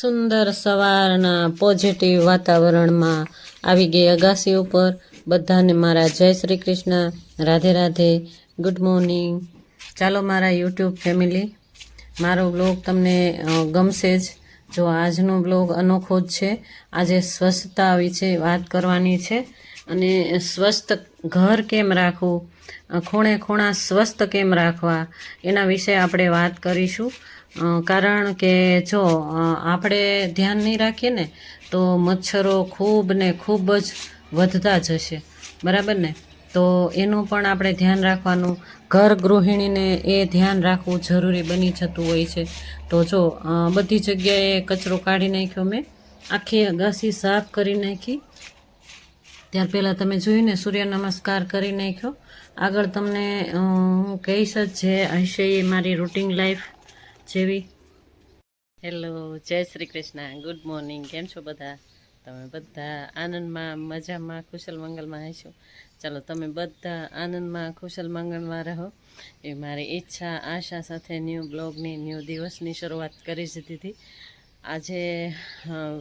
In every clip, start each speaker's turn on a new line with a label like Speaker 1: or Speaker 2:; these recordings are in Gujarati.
Speaker 1: સુંદર સવારના પોઝિટિવ વાતાવરણમાં આવી ગઈ અગાસી ઉપર. બધાને મારા જય શ્રી કૃષ્ણ, રાધે રાધે, ગુડ મોર્નિંગ. ચાલો મારા યુટ્યુબ ફેમિલી, મારો બ્લોગ તમને ગમશે જ. જો આજનો બ્લોગ અનોખો જ છે. આજે સ્વચ્છતા વિશે વાત કરવાની છે અને સ્વસ્થ ઘર કેમ રાખવું, ખૂણે ખૂણા સ્વસ્થ કેમ રાખવા, એના વિશે આપણે વાત કરીશું. કારણ કે જો આપણે ધ્યાન નહીં રાખીએ ને તો મચ્છરો ખૂબ ને ખૂબ જ વધતા જશે, બરાબર ને? તો એનું પણ આપણે ધ્યાન રાખવાનું. ઘર ગૃહિણીને એ ધ્યાન રાખવું જરૂરી બની જતું હોય છે. તો જો બધી જગ્યાએ કચરો કાઢી નાખ્યો, મેં આખી અગાસી સાફ કરી નાખી. ત્યાર પહેલાં તમે જોયું ને, સૂર્ય નમસ્કાર કરી નાખ્યો. આગળ તમને હું કહીશ જ જે હશે એ મારી રૂટિન લાઈફ જેવી. હેલો, જય શ્રી કૃષ્ણ, ગુડ મોર્નિંગ. કેમ છો બધા? તમે બધા આનંદમાં, મજામાં, કુશલ મંગલમાં હશો. ચાલો, તમે બધા આનંદમાં, કુશલ મંગલમાં રહો એ મારી ઈચ્છા, આશા સાથે ન્યૂ બ્લોગની, ન્યૂ દિવસની શરૂઆત કરી દીધી હતી. આજે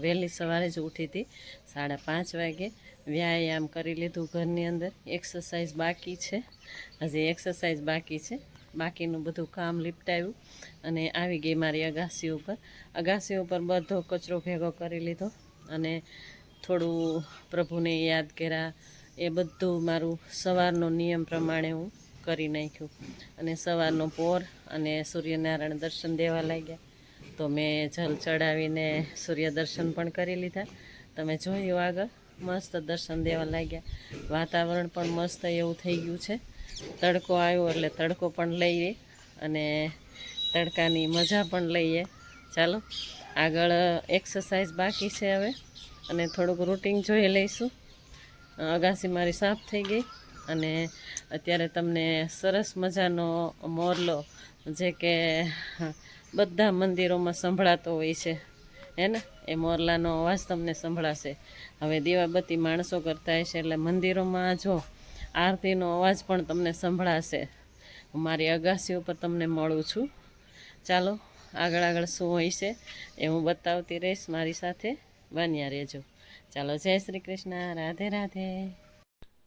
Speaker 1: વહેલી સવારે જ ઉઠી હતી, 5:30 વાગે. વ્યાયામ કરી લીધું ઘરની અંદર. એક્સરસાઇઝ બાકી છે, હજી એક્સરસાઇઝ બાકી છે. બાકીનું બધું કામ લીપટાવ્યું અને આવી ગઈ મારી અગાસી ઉપર. અગાસી ઉપર બધો કચરો ભેગો કરી લીધો અને થોડું પ્રભુને યાદ કર્યા. એ બધું મારું સવારનો નિયમ પ્રમાણે હું કરી નાખ્યું. અને સવારનો પોર અને સૂર્યનારાયણ દર્શન દેવા લાગ્યા. તો મેં જલ ચડાવીને સૂર્ય દર્શન પણ કરી લીધા. તમે જોયું આગળ, મસ્ત દર્શન દેવા લાગ્યા. વાતાવરણ પણ મસ્ત એવું થઈ ગયું છે. તડકો આવ્યો એટલે તડકો પણ લઈએ અને તડકાની મજા પણ લઈએ. ચાલો, આગળ એક્સરસાઇઝ બાકી છે હવે અને થોડુંક રૂટિન જોઈ લઈશું. અગાસી મારી સાફ થઈ ગઈ અને અત્યારે તમને સરસ મજાનો મોરલો, જે કે બધા મંદિરોમાં સંભળાતો હોય છે, હે ને? એ મોરલાનો અવાજ તમને સંભળાશે. હવે દીવાબત્તી માણસો કરતા હશે એટલે મંદિરોમાં જો આરતીનો અવાજ પણ તમને સંભળાશે. હું મારી અગાસી ઉપર તમને મળું છું. ચાલો, આગળ શું હોય છે એ હું બતાવતી રહીશ. મારી સાથે બન્યા રહેજો. ચાલો, જય શ્રી કૃષ્ણ, રાધે રાધે.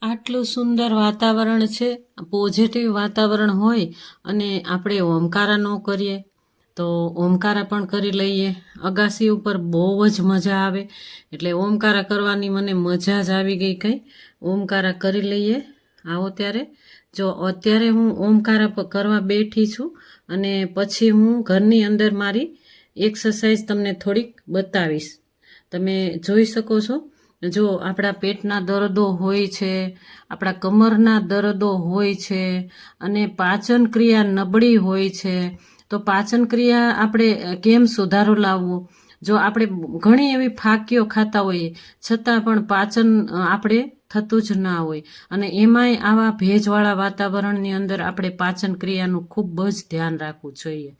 Speaker 1: આટલું સુંદર વાતાવરણ છે, પોઝિટિવ વાતાવરણ હોય અને આપણે ઓમકારા ન કરીએ તો ઓમકારા પણ કરી લઈએ. અગાસી ઉપર બહુ જ મજા આવે એટલે ઓમકારા કરવાની મને મજા જ આવી ગઈ. કંઈ ઓમકારા કરી લઈએ. આવો ત્યારે. જો અત્યારે હું ઓમકારા કરવા બેઠી છું અને પછી હું ઘરની અંદર મારી એક્સરસાઇઝ તમને થોડીક બતાવીશ. તમે જોઈ શકો છો. જો આપણા પેટના દર્દો હોય છે, આપણા કમરના દર્દો હોય છે અને પાચન ક્રિયા નબળી હોય છે, તો પાચન ક્રિયા આપણે કેમ સુધારો લાવવો? જો આપણે ઘણી એવી ફાંકીઓ ખાતા હોઈએ છતાં પણ પાચન આપણે થતું જ ના હોય, અને એમાંય આવા ભેજવાળા વાતાવરણની અંદર આપણે પાચન ક્રિયાનું ખૂબ જ ધ્યાન રાખવું જોઈએ.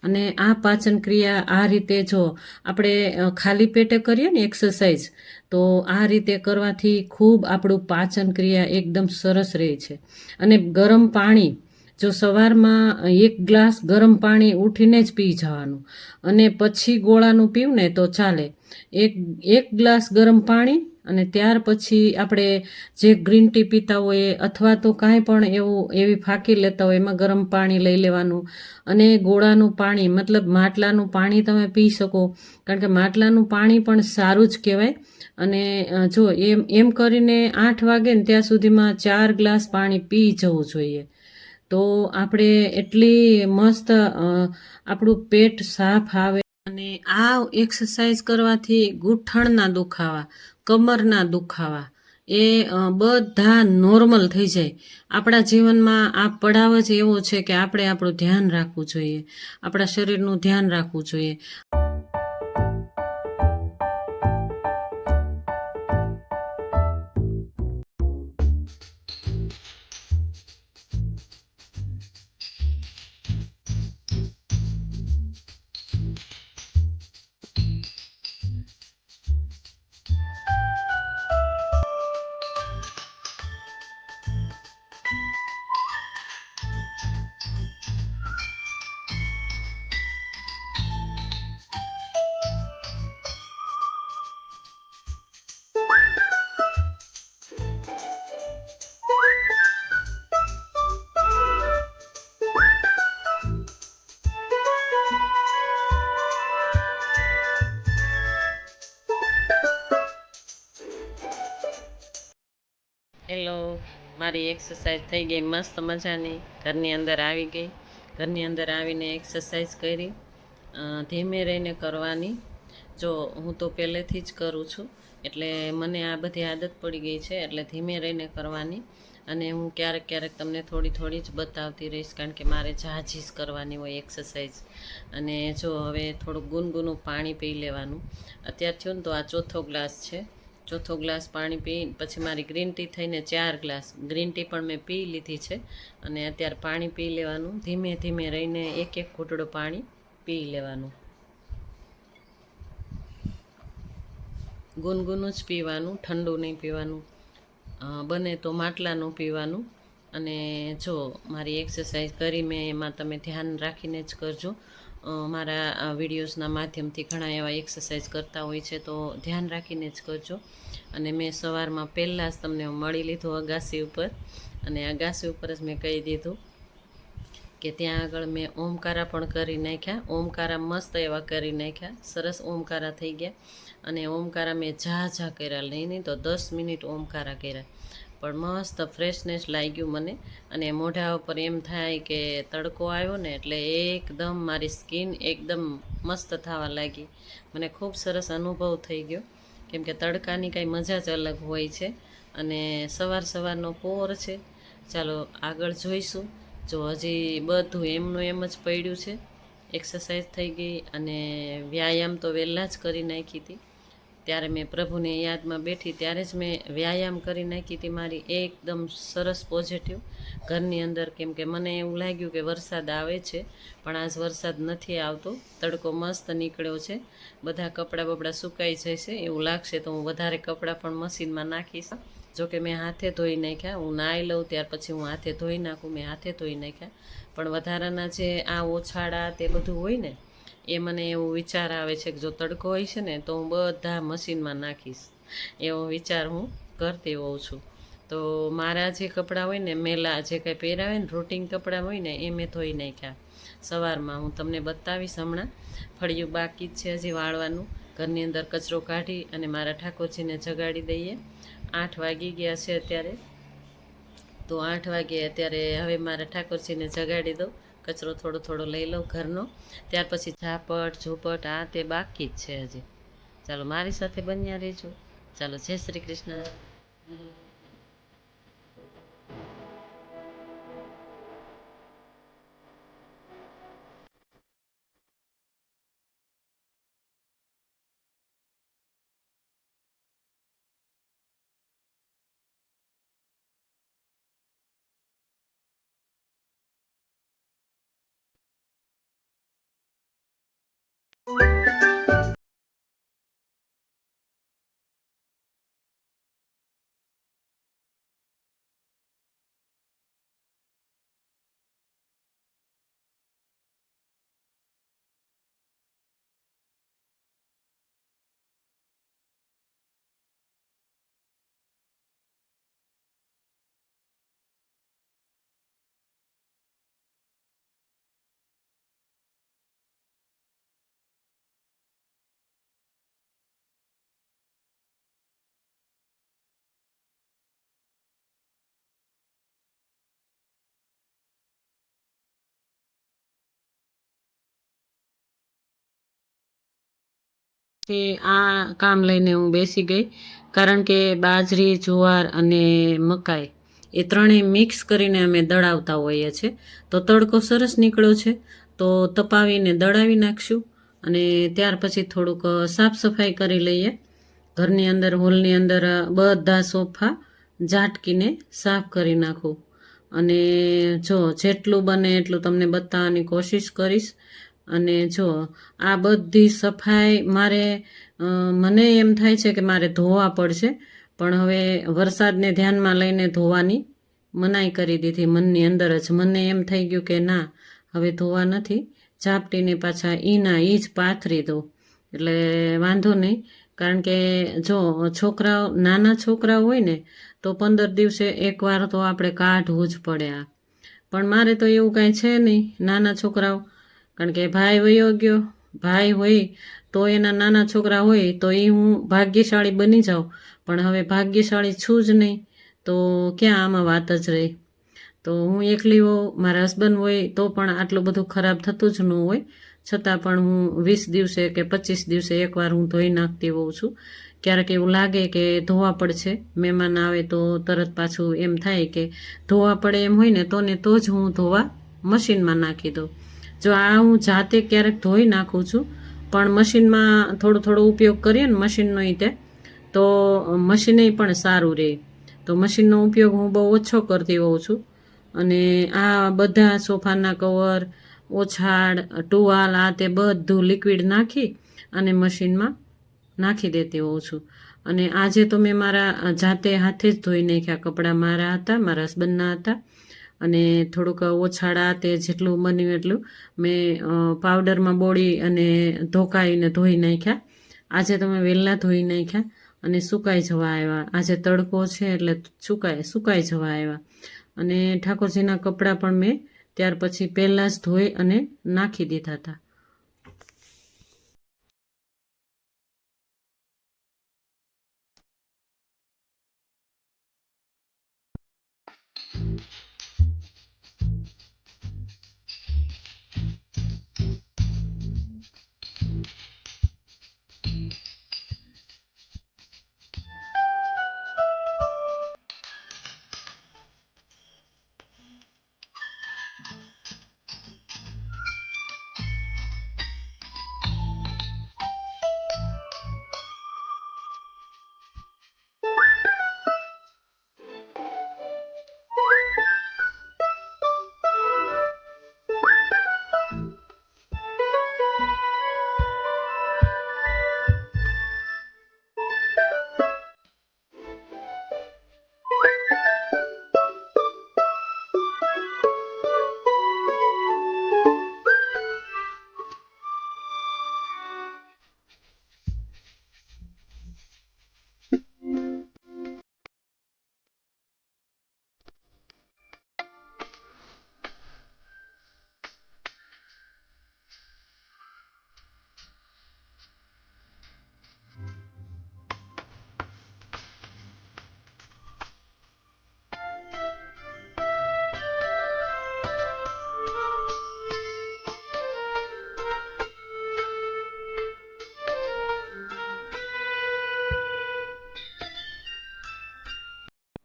Speaker 1: અને આ પાચન ક્રિયા આ રીતે જો આપણે ખાલી પેટે કરીએ ને એક્સરસાઇઝ, તો આ રીતે કરવાથી ખૂબ આપણું પાચન ક્રિયા એકદમ સરસ રહે છે. અને ગરમ પાણી જો સવારમાં 1 ગ્લાસ ગરમ પાણી ઉઠીને જ પી જવાનું અને પછી ગોળાનું પીવું ને તો ચાલે. એક ગ્લાસ ગરમ પાણી અને ત્યાર પછી આપણે જે ગ્રીન ટી પીતા હોઈએ અથવા તો કાંઈ પણ એવી ફાંકી લેતા હોય એમાં ગરમ પાણી લઈ લેવાનું અને ગોળાનું પાણી મતલબ માટલાનું પાણી તમે પી શકો, કારણ કે માટલાનું પાણી પણ સારું જ કહેવાય. અને જો એમ કરીને 8 વાગે ને ત્યાં સુધીમાં 4 ગ્લાસ પાણી પી જવું જોઈએ. તો આપણે એટલી મસ્ત આપણું પેટ સાફ આવે. અને આ એક્સરસાઇઝ કરવાથી ગૂંઠણના દુખાવા, કમરના દુખાવા એ બધા નોર્મલ થઈ જાય. આપણા જીવનમાં આ પડાવ જ એવો છે કે આપણે આપણું ધ્યાન રાખવું જોઈએ, આપણા શરીરનું ધ્યાન રાખવું જોઈએ. હેલો, મારી એક્સરસાઇઝ થઈ ગઈ મસ્ત મજાની. ઘરની અંદર આવી ગઈ, ઘરની અંદર આવીને એક્સરસાઇઝ કરી. ધીમે રહીને કરવાની. જો હું તો પહેલેથી જ કરું છું એટલે મને આ બધી આદત પડી ગઈ છે, એટલે ધીમે રહીને કરવાની. અને હું ક્યારેક ક્યારેક તમને થોડી થોડી જ બતાવતી રહીશ, કારણ કે મારે ઝાઝી જ કરવાની હોય એક્સરસાઇઝ. અને જો હવે થોડુંક ગુનગુનું પાણી પી લેવાનું. અત્યારે થયું ને તો આ ચોથો ગ્લાસ છે. ચોથો ગ્લાસ પાણી પી પછી મારી ગ્રીન ટી થઈને 4 ગ્લાસ ગ્રીન ટી પણ મેં પી લીધી છે. અને અત્યારે પાણી પી લેવાનું, ધીમે ધીમે રહીને એક એક ઘૂંટડો પાણી પી લેવાનું. ગુનગુનું જ પીવાનું, ઠંડુ નહીં પીવાનું. બને તો માટલાનું પીવાનું. અને જો મારી એક્સરસાઇઝ કરી મેં એમાં તમે ધ્યાન રાખીને જ કરજો. મારા વિડીયોઝના માધ્યમથી ઘણા એવા એક્સરસાઇઝ કરતા હોય છે, તો ધ્યાન રાખીને જ કરજો. અને મેં સવારમાં પહેલાં જ તમને મળી લીધું અગાસી ઉપર, અને અગાસી ઉપર જ મેં કહી દીધું કે ત્યાં આગળ મેં ઓમકારા પણ કરી નાખ્યા. ઓમકારા મસ્ત એવા કરી નાખ્યા, સરસ ઓમકારા થઈ ગયા. અને ઓમકારા મેં ઝા કર્યા, લઈને તો 10 મિનિટ ઓમકારા કર્યા, પણ મસ્ત ફ્રેશનેસ લાગ્યું મને. અને મોઢા ઉપર એમ થાય કે તડકો આવ્યો ને એટલે એકદમ મારી સ્કિન એકદમ મસ્ત થવા લાગી. મને ખૂબ સરસ અનુભવ થઈ ગયો, કેમ કે તડકાની કાંઈ મજા જ અલગ હોય છે. અને સવારનો પોર છે. ચાલો આગળ જોઈશું. જો હજી બધું એમનું એમ જ પડ્યું છે. એક્સરસાઇઝ થઈ ગઈ અને વ્યાયામ તો વહેલા જ કરી નાખી હતી. ત્યારે મેં પ્રભુને યાદમાં બેઠી ત્યારે જ મેં વ્યાયામ કરી નાખી હતી મારી એકદમ સરસ પોઝિટિવ ઘરની અંદર. કેમ કે મને એવું લાગ્યું કે વરસાદ આવે છે, પણ આજ વરસાદ નથી આવતો. તડકો મસ્ત નીકળ્યો છે. બધા કપડાં બપડા સુકાઈ જશે એવું લાગશે તો હું વધારે કપડાં પણ મશીનમાં નાખીશ. જોકે મેં હાથે ધોઈ નાખ્યા. હું નાહી લઉં ત્યાર પછી હું હાથે ધોઈ નાખું. મેં હાથે ધોઈ નાખ્યા, પણ વધારાના જે આ ઓછાળા તે બધું હોય ને એ મને એવો વિચાર આવે છે કે જો તડકો હોય છે ને તો હું બધા મશીનમાં નાખીશ, એવો વિચાર હું કરતી હોઉં છું. તો મારા જે કપડાં હોય ને મેલા જે કંઈ પહેરાવે ને રૂટિન કપડાં હોય ને એ મેં ધોઈ નાખ્યા સવારમાં. હું તમને બતાવીશ હમણાં. ફળિયું બાકી જ છે હજી વાળવાનું. ઘરની અંદર કચરો કાઢી અને મારા ઠાકોરજીને જગાડી દઈએ. 8 વાગી ગયા છે અત્યારે. તો 8 વાગે અત્યારે હવે મારા ઠાકોરજીને જગાડી દઉં, કચરો થોડો થોડો લઈ લઉં ઘરનો. ત્યાર પછી ઝાપટ ઝૂપટ આ તે બાકી જ છે હજી. ચાલો મારી સાથે બન્યા રહેજો. ચાલો, જય શ્રી કૃષ્ણ. તે આ કામ લઈને હું બેસી ગઈ, કારણ કે બાજરી, જુવાર અને મકાઈ એ ત્રણેય મિક્સ કરીને અમે દળાવતા હોઈએ છીએ. તો તડકો સરસ નીકળ્યો છે, તો તપાવીને દળાવી નાખશું અને ત્યાર પછી થોડુંક સાફ સફાઈ કરી લઈએ. ઘરની અંદર, હોલની અંદર બધા સોફા ઝાટકીને સાફ કરી નાખું. અને જો જેટલું બને એટલું તમને બતાવવાની કોશિશ કરીશ. અને જો આ બધી સફાઈ મને એમ થાય છે કે મારે ધોવા પડશે, પણ હવે વરસાદને ધ્યાનમાં લઈને ધોવાની મનાઈ કરી દીધી મનની અંદર જ. મને એમ થઈ ગયું કે ના, હવે ધોવા નથી, ઝાપટીને પાછા ઈ જ પાથરી દો એટલે વાંધો નહીં. કારણ કે જો નાના છોકરાઓ હોય ને તો 15 દિવસે એકવાર તો આપણે કાઢવું જ પડે. પણ મારે તો એવું કાંઈ છે નહીં, નાના છોકરાઓ, કારણ કે ભાઈ વયો ગયો, ભાઈ હોય તો એના નાના છોકરા હોય તો એ હું ભાગ્યશાળી બની જાઉં, પણ હવે ભાગ્યશાળી છું જ નહીં, તો ક્યાં આમાં વાત જ રહી. તો હું એકલી હોઉં, મારા હસબન્ડ હોય તો પણ આટલું બધું ખરાબ થતું જ ન હોય, છતાં પણ હું 20 દિવસે કે 25 દિવસે એકવાર હું ધોઈ નાખતી હોઉં છું. ક્યારેક એવું લાગે કે ધોવા પડશે, મહેમાન આવે તો તરત પાછું એમ થાય કે ધોવા પડે એમ હોય ને તો જ હું ધોવા મશીનમાં નાખી દઉં. જો આ હું જાતે ક્યારેક ધોઈ નાખું છું, પણ મશીનમાં થોડો ઉપયોગ કરીએ ને મશીનનો રીતે, તો મશીને પણ સારું રહે. તો મશીનનો ઉપયોગ હું બહુ ઓછો કરતી હોઉં છું. અને આ બધા સોફાના કવર, ઓછાડ, ટુવાલ, આ તે બધું લિક્વિડ નાખી અને મશીનમાં નાખી દેતી હોઉં છું. અને આજે તો મેં મારા જાતે હાથે જ ધોઈ નાખ્યા કપડાં. મારા હતા, મારા હસબન્ડના હતા, અને થોડુંક ઓછાડા તે જેટલું બન્યું એટલું મેં પાવડરમાં બોળી અને ધોકાઈને ધોઈ નાખ્યા. આજે તો મેં વહેલા ધોઈ નાખ્યા અને સુકાઈ જવા આવ્યા. આજે તડકો છે એટલે સુકાઈ જવા આવ્યા. અને ઠાકોરજીના કપડાં પણ મેં ત્યાર પછી પહેલાં જ ધોઈ અને નાખી દીધા હતા.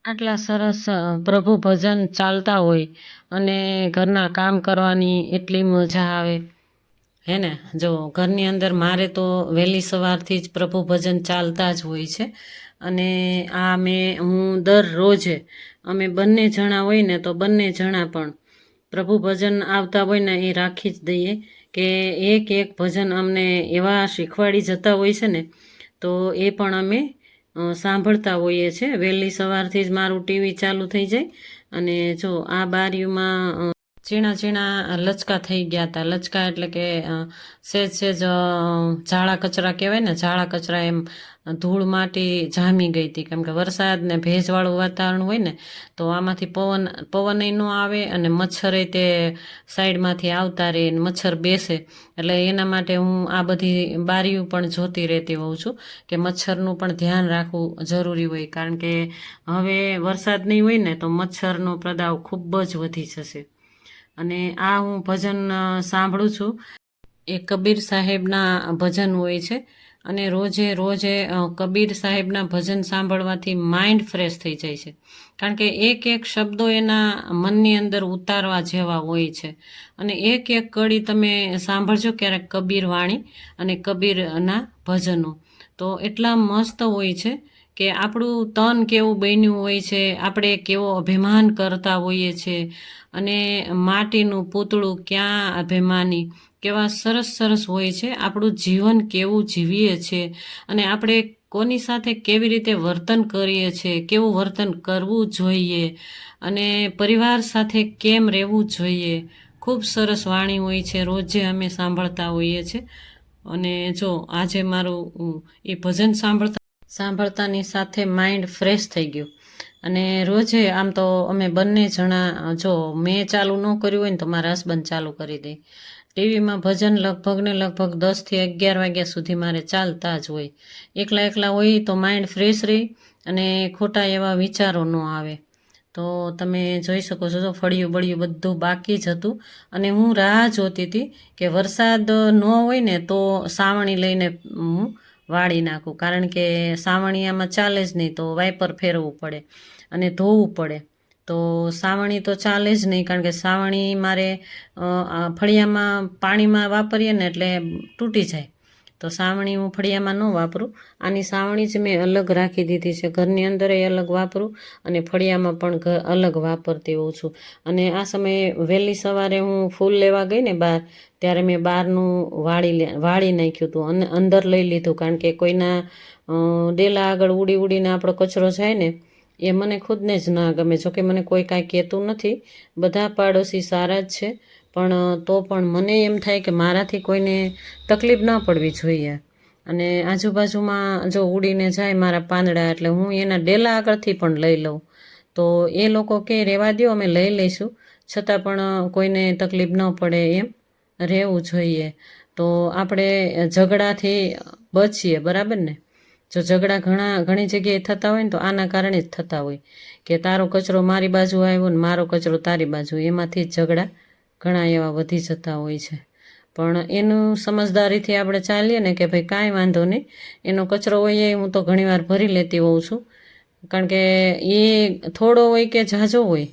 Speaker 1: આટલા સરસ પ્રભુ ભજન ચાલતા હોય અને ઘરના કામ કરવાની એટલી મજા આવે, હે ને. જો ઘરની અંદર મારે તો વહેલી સવારથી જ પ્રભુ ભજન ચાલતા જ હોય છે. અને હું દરરોજે અમે બંને જણા હોય ને તો બંને જણા પણ પ્રભુ ભજન આવતા હોય ને એ રાખી જ દઈએ, કે એક ભજન અમને એવા શીખવાડી જતા હોય છે ને, તો એ પણ અમે સાંભળતા હોઈએ છીએ. વહેલી સવારથી જ મારું ટીવી ચાલુ થઈ જાય. અને જો આ બારીઓમાં ઝીણા લચકા થઈ ગયા હતા. લચકા એટલે કે સેજ ઝાડા કચરા કહેવાય ને, ઝાડા કચરા, એમ ધૂળ માટી જામી ગઈ હતી. કેમ કે વરસાદ ને ભેજવાળું વાતાવરણ હોય ને, તો આમાંથી પવન ન આવે અને મચ્છરે તે સાઈડમાંથી આવતા રહે, મચ્છર બેસે. એટલે એના માટે હું આ બધી બારીઓ પણ જોતી રહેતી હોઉં છું, કે મચ્છરનું પણ ધ્યાન રાખવું જરૂરી હોય. કારણ કે હવે વરસાદ નહીં હોય ને તો મચ્છરનો પ્રદાવ ખૂબ જ વધી જશે. અને આ હું ભજન સાંભળું છું, એ કબીર સાહેબના ભજન હોય છે. અને રોજે કબીર સાહેબના ભજન સાંભળવાથી માઇન્ડ ફ્રેશ થઈ જાય છે. કારણ કે એક એક શબ્દો એના મનની અંદર ઉતારવા જેવા હોય છે. અને એક એક કડી તમે સાંભળજો ક્યારેક કબીર વાણી અને કબીરના ભજનો, તો એટલા મસ્ત હોય છે કે આપણું તન કેવું બન્યું હોય છે, આપણે કેવો અભિમાન કરતા હોઈએ છીએ, અને માટીનું પૂતળું ક્યાં અભિમાની, કેવા સરસ સરસ હોય છે, આપણું જીવન કેવું જીવીએ છીએ, અને આપણે કોની સાથે કેવી રીતે વર્તન કરીએ છીએ, કેવું વર્તન કરવું જોઈએ, અને પરિવાર સાથે કેમ રહેવું જોઈએ. ખૂબ સરસ વાણી હોય છે, રોજે અમે સાંભળતા હોઈએ છીએ. અને જો આજે મારું એ ભજન સાંભળતાની સાથે માઇન્ડ ફ્રેશ થઈ ગયું. અને રોજે આમ તો અમે બંને જણા, જો મેં ચાલુ ન કર્યું હોય ને તો મારા હસબન્ડ ચાલુ કરી દે. ટીવીમાં ભજન લગભગ 10 થી 11 વાગ્યા સુધી મારે ચાલતા જ હોય. એકલા હોય તો માઇન્ડ ફ્રેશ રહે અને ખોટા એવા વિચારો ન આવે. તો તમે જોઈ શકો છો, તો ફળિયું બળિયું બધું બાકી જ હતું. અને હું રાહ જોતી હતી કે વરસાદ ન હોય ને તો સાવણી લઈને હું વાળી નાખું, કારણ કે સાવણીયામાં ચાલે જ નહીં, તો વાઇપર ફેરવવું પડે અને ધોવું પડે. તો સાવણી તો ચાલે જ નહીં, કારણ કે સાવણી મારે ફળિયામાં પાણીમાં વાપરીએ ને એટલે તૂટી જાય. તો સાવણી હું ફળિયામાં ન વાપરું. આની સાવણી જ મેં અલગ રાખી દીધી છે, ઘરની અંદર અલગ વાપરું અને ફળિયામાં પણ અલગ વાપરતી હોઉં છું. અને આ સમયે વહેલી સવારે હું ફૂલ લેવા ગઈ ને બહાર, ત્યારે મેં બહારનું વાળી નાખ્યું હતું અને અંદર લઈ લીધું, કારણ કે કોઈના ડેલા આગળ ઉડીને આપણો કચરો જાય ને એ મને ખુદને જ ના ગમે. જોકે મને કોઈ કાંઈ કહેતું નથી, બધા પાડોશી સારા જ છે, પણ તો પણ મને એમ થાય કે મારાથી કોઈને તકલીફ ન પડવી જોઈએ. અને આજુબાજુમાં જો ઉડીને જાય મારા પાંદડા, એટલે હું એના ડેલા આગળથી પણ લઈ લઉં. તો એ લોકો કે રહેવા દો, અમે લઈ લઈશું, છતાં પણ કોઈને તકલીફ ન પડે એમ રહેવું જોઈએ. તો આપણે ઝઘડાથી બચીએ, બરાબર ને? જો ઝઘડા ઘણી જગ્યાએ થતા હોય ને તો આના કારણે જ થતા હોય કે તારો કચરો મારી બાજુ આવ્યો ને મારો કચરો તારી બાજુ, એમાંથી જ ઝઘડા ઘણા એવા વધી જતા હોય છે. પણ એનું સમજદારીથી આપણે ચાલીએ ને કે ભાઈ કાંઈ વાંધો નહીં, એનો કચરો હોય એ હું તો ઘણીવાર ભરી લેતી હોઉં છું, કારણ કે એ થોડો હોય કે ઝાઝો હોય,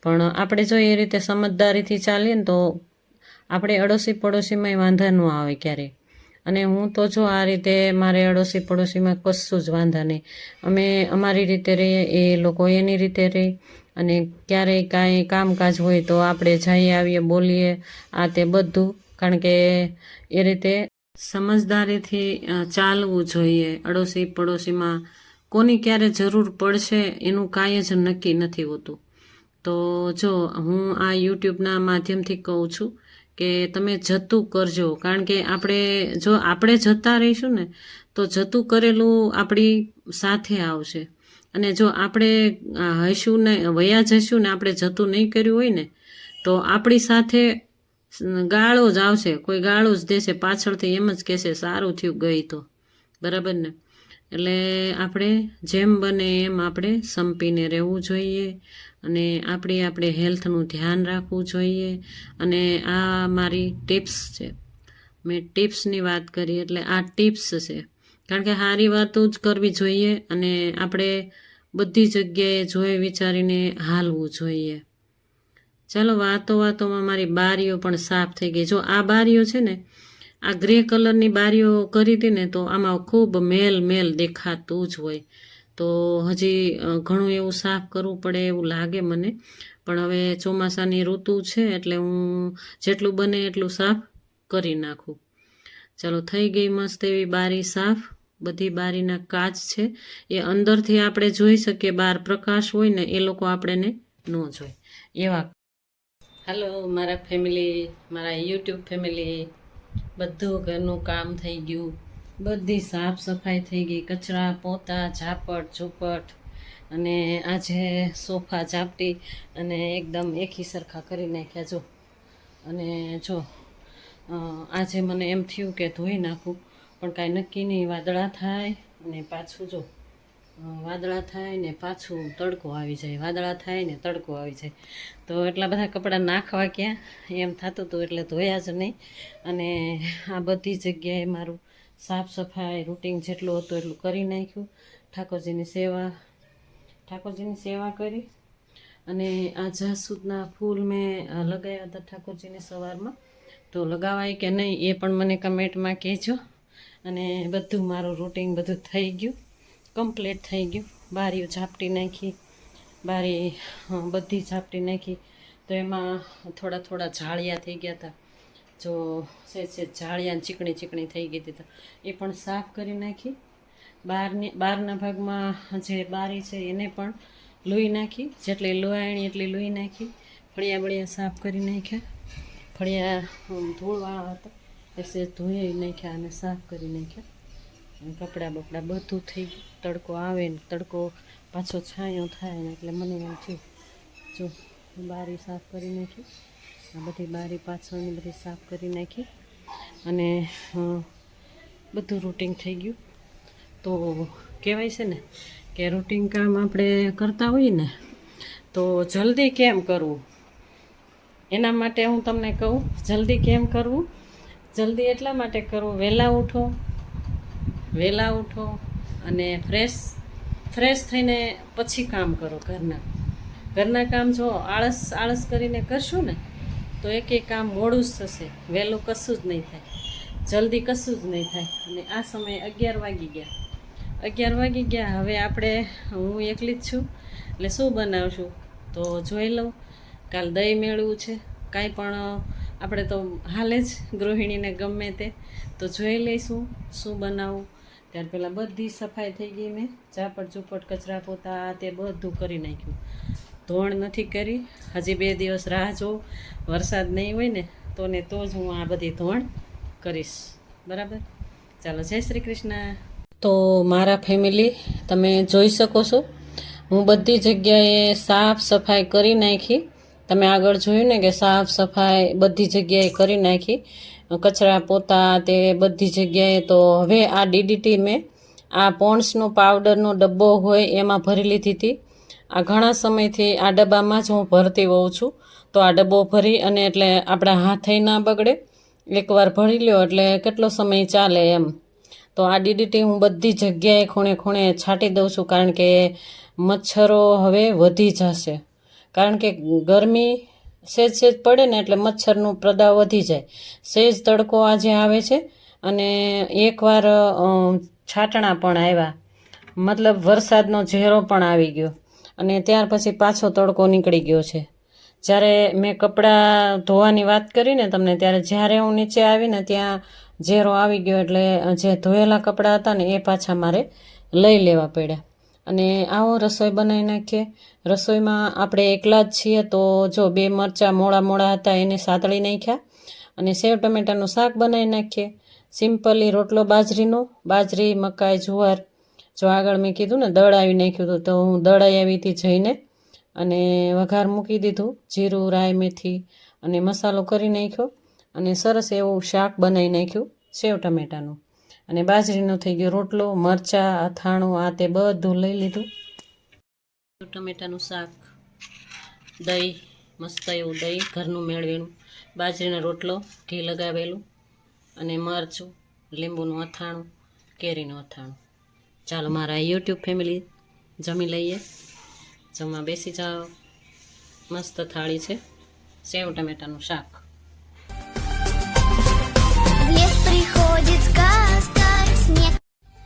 Speaker 1: પણ આપણે જો એ રીતે સમજદારીથી ચાલીએ ને તો આપણે અડોશી પડોશીમાં વાંધા ન આવે ક્યારેય. અને હું તો જો આ રીતે મારે અડોશી પડોશીમાં કશું જ વાંધા નહીં. અમે અમારી રીતે રહીએ, એ લોકો એની રીતે રહે. અને ક્યારેય કાંઈ કામકાજ હોય તો આપણે જઈ આવીએ, બોલીએ, આ તે બધું, કારણ કે એ રીતે સમજદારીથી ચાલવું જોઈએ. અડોશી પડોશીમાં કોની ક્યારે જરૂર પડશે એનું કાંઈ જ નક્કી નથી હોતું. તો જો હું આ યુટ્યુબના માધ્યમથી કહું છું કે તમે જતું કરજો, કારણ કે આપણે જતા રહીશું ને તો જતું કરેલું આપણી સાથે આવશે. અને જો આપણે હશું ને વયા જશું ને આપણે જતું નહીં કર્યું હોય ને તો આપણી સાથે ગાળો જ આવશે, કોઈ ગાળો જ દેશે પાછળથી, એમ જ કહેશે સારું થયું ગઈ તો, બરાબર ને? એટલે આપણે જેમ બને એમ આપણે સંપીને રહેવું જોઈએ અને આપણે હેલ્થનું ધ્યાન રાખવું જોઈએ. અને આ મારી ટિપ્સ છે, મેં ટિપ્સની વાત કરી એટલે આ ટિપ્સ છે, કારણ કે સારી વાતો જ કરવી જોઈએ અને આપણે બધી જગ્યાએ જોઈ વિચારીને હાલવું જોઈએ. ચાલો, વાતોમાં મારી બારીઓ પણ સાફ થઈ ગઈ. જો આ બારીઓ છે ને, આ ગ્રે કલરની બારીઓ કરી હતી ને તો આમાં ખૂબ મેલ દેખાતું જ હોય. તો હજી ઘણું એવું સાફ કરવું પડે એવું લાગે મને, પણ હવે ચોમાસાની ઋતુ છે એટલે હું જેટલું બને એટલું સાફ કરી નાખું. ચાલો, થઈ ગઈ મસ્ત એવી બારી સાફ. બધી બારીના કાચ છે એ અંદરથી આપણે જોઈ શકીએ, બહાર પ્રકાશ હોય ને એ લોકો આપણને ન જોઈ એવા. હાલો મારા ફેમિલી, મારા યુટ્યુબ ફેમિલી, બધું ઘરનું કામ થઈ ગયું, બધી સાફ સફાઈ થઈ ગઈ, કચરા પોતા ઝાપટ ઝૂપટ, અને આજે સોફા ઝાપટી અને એકદમ એકી સરખા કરી નાખ્યા. જો અને જો આજે મને એમ થયું કે ધોઈ નાખું, પણ કાંઈ નક્કી નહીં, વાદળા થાય અને પાછું જો વાદળા થાય ને પાછું તડકો આવી જાય, વાદળા થાય ને તડકો આવી જાય. તો એટલા બધા કપડાં નાખવા ક્યાં એમ થતું હતું, એટલે ધોયા જ નહીં. અને આ બધી જગ્યાએ મારું સાફ સફાઈ રૂટિન જેટલું હતું એટલું કરી નાખ્યું. ઠાકોરજીની સેવા કરી અને આ જાસૂદના ફૂલ મેં લગાવ્યા હતા ઠાકોરજીને સવારમાં. તો લગાવાય કે નહીં એ પણ મને કમેન્ટમાં કહેજો. અને બધું મારું રૂટિન બધું થઈ ગયું, કમ્પ્લીટ થઈ ગયું. બારીઓ ઝાપટી નાખી, બારી બધી ઝાપટી નાખી. તો એમાં થોડા થોડા ઝાડિયા થઈ ગયા હતા, જો સેજ ઝાડિયા ચીકણી થઈ ગઈ હતી, તો એ પણ સાફ કરી નાખી. બહારના ભાગમાં જે બારી છે એને પણ લૂઈ નાખી, જેટલી લોહાણી એટલી લૂઈ નાખી. ફળિયા બળિયા સાફ કરી નાખ્યા. ફળિયા ધૂળવાળા હતા એ સેજ ધોઈ નાખ્યા અને સાફ કરી નાખ્યા. કપડાં બપડા બધું થઈ ગયું. તડકો આવે ને તડકો પાછો છાંયો થાય ને એટલે મને એમ થયું જો બારી સાફ કરી નાખી. આ બધી બારી પાછળની બધી સાફ કરી નાખી અને બધું રૂટિન થઈ ગયું. તો કહેવાય છે ને કે રૂટિન કામ આપણે કરતા હોઈએ ને તો જલ્દી કેમ કરવું, એના માટે હું તમને કહું જલ્દી કેમ કરવું. જલ્દી એટલા માટે કરવું, વહેલા ઉઠો અને ફ્રેશ થઈને પછી કામ કરો. ઘરના કામ જો આળસ કરીને કરશું ને તો એક કામ મોડું જ થશે, વહેલું કશું જ નહીં થાય, જલ્દી કશું જ નહીં થાય. અને આ સમયે 11 વાગી ગયા. હવે હું એકલી જ છું એટલે શું બનાવશું તો જોઈ લઉં. કાલ દહીં મેળવું છે, કાંઈ પણ આપણે તો હાલે જ ગૃહિણીને ગમે તે, તો જોઈ લઈશું શું બનાવું. ત્યાર પહેલાં બધી સફાઈ થઈ ગઈ, મેં ઝાપટ ઝૂપટ કચરા પોતા તે બધું કરી નાખ્યું. ધોણ નથી કરી, હજી 2 દિવસ રાહ જોઉં. વરસાદ નહીં હોય ને તો જ હું આ બધી ધોણ કરીશ. બરાબર, ચાલો જય શ્રી કૃષ્ણ. તો મારા ફેમિલી તમે જોઈ શકો છો, હું બધી જગ્યાએ સાફ સફાઈ કરી નાખી. તમે આગળ જોયું ને કે સાફ સફાઈ બધી જગ્યાએ કરી નાખી, કચરા પોતા તે બધી જગ્યાએ. તો હવે આ DDT મેં આ પોન્ડ્સનો પાવડરનો ડબ્બો હોય એમાં ભરી લીધી હતી. આ ઘણા સમયથી આ ડબ્બામાં જ હું ભરતી હોઉં છું. તો આ ડબ્બો ભરી અને એટલે આપણા હાથે ના બગડે, એકવાર ભરી લ્યો એટલે કેટલો સમય ચાલે એમ. તો આ DDT હું બધી જગ્યાએ ખૂણે છાંટી દઉં છું, કારણ કે મચ્છરો હવે વધી જશે. કારણ કે ગરમી સેજ પડે ને એટલે મચ્છરનું પ્રદાહ વધી જાય. સેજ તડકો આજે આવે છે અને એકવાર છાંટણા પણ આવ્યા, મતલબ વરસાદનો ઝેરો પણ આવી ગયો અને ત્યાર પછી પાછો તડકો નીકળી ગયો છે. જ્યારે મેં કપડાં ધોવાની વાત કરી ને તમને, ત્યારે જ્યારે હું નીચે આવીને ત્યાં ઝેરો આવી ગયો, એટલે જે ધોયેલા કપડાં હતા ને એ પાછા મારે લઈ લેવા પડ્યા. અને આવો રસોઈ બનાવી નાખીએ. રસોઈમાં આપણે એકલા જ છીએ તો જો 2 મરચાં મોડા હતા એને સાતળી નાખ્યા અને સેવ ટમેટાનું શાક બનાવી નાખીએ. સિમ્પલી રોટલો બાજરી, મકાઈ, જુવાર. જો આગળ મેં કીધું ને દળાવી નાખ્યું હતું, તો હું દળાઈ આવી હતી જઈને અને વઘાર મૂકી દીધું, જીરું, રાઈ, મેથી અને મસાલો કરી નાખ્યો અને સરસ એવું શાક બનાવી નાખ્યું સેવ ટમેટાનું. અને બાજરીનો થઈ ગયો રોટલો, મરચાં, અથાણું આ તે બધું લઈ લીધું. ટમેટાનું શાક, દહીં, મસ્ત એવું દહીં ઘરનું મેળવેલું, બાજરીનો રોટલો, ઘી લગાવેલું અને મરચું, લીંબુનું અથાણું, કેરીનું અથાણું. ચાલો મારા YouTube ફેમિલી જમી લઈએ, જમવા બેસી જાઓ. મસ્ત થાળી છે, સેવ ટમેટાનું શાક.